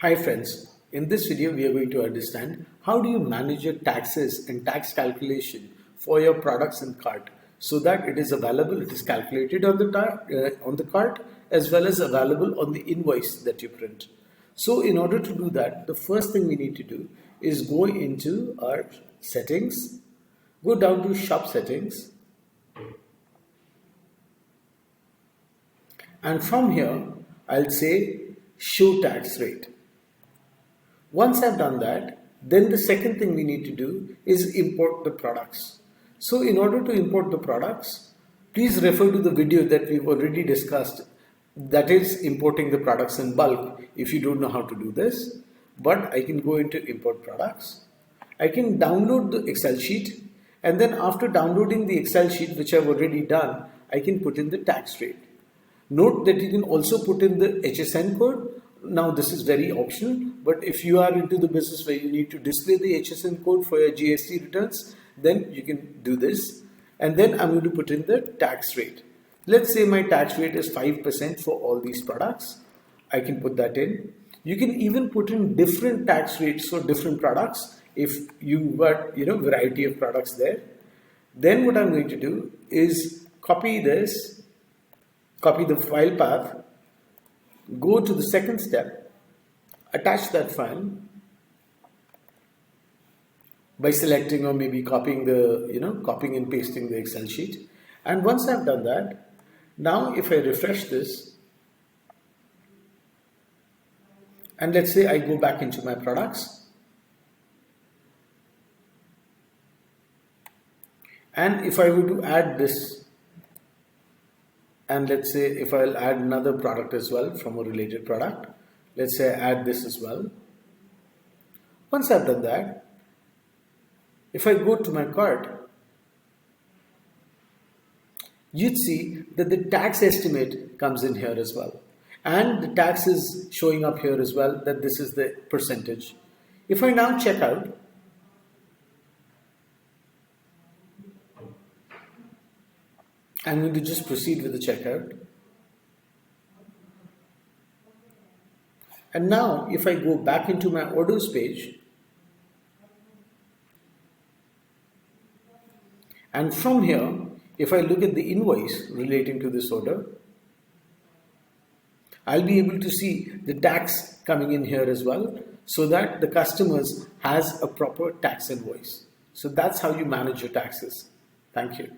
Hi friends, in this video we are going to understand how do you manage your taxes and tax calculation for your products in cart so that it is available, it is calculated on the cart as well as available on the invoice that you print. So in order to do that, the first thing we need to do is go into our settings, go down to shop settings, and from here I'll say show tax rate. Once I've done that, then the second thing we need to do is import the products. So in order to import the products, please refer to the video that we've already discussed, that is importing the products in bulk if you don't know how to do this. But I can go into import products. I can download the Excel sheet, and then after downloading the Excel sheet, which I've already done, I can put in the tax rate. Note that you can also put in the HSN code. Now this is very optional, but if you are into the business where you need to display the HSN code for your GST returns, then you can do this. And then I'm going to put in the tax rate. Let's say my tax rate is 5% for all these products. I can put that in. You can even put in different tax rates for different products if you got variety of products there. Then what I'm going to do is copy this, copy the file path, go to the second step, attach that file by selecting or maybe copying copying and pasting the Excel sheet. And once I've done that, now if I refresh this, and let's say I go back into my products, and if I were to add this, and let's say if I'll add another product as well from a related product, let's say I add this as well. Once I've done that, if I go to my cart, you'd see that the tax estimate comes in here as well. And the tax is showing up here as well, that this is the percentage. If I now check out, I'm going to just proceed with the checkout. And now if I go back into my orders page, and from here, if I look at the invoice relating to this order, I'll be able to see the tax coming in here as well, so that the customers has a proper tax invoice. So that's how you manage your taxes. Thank you.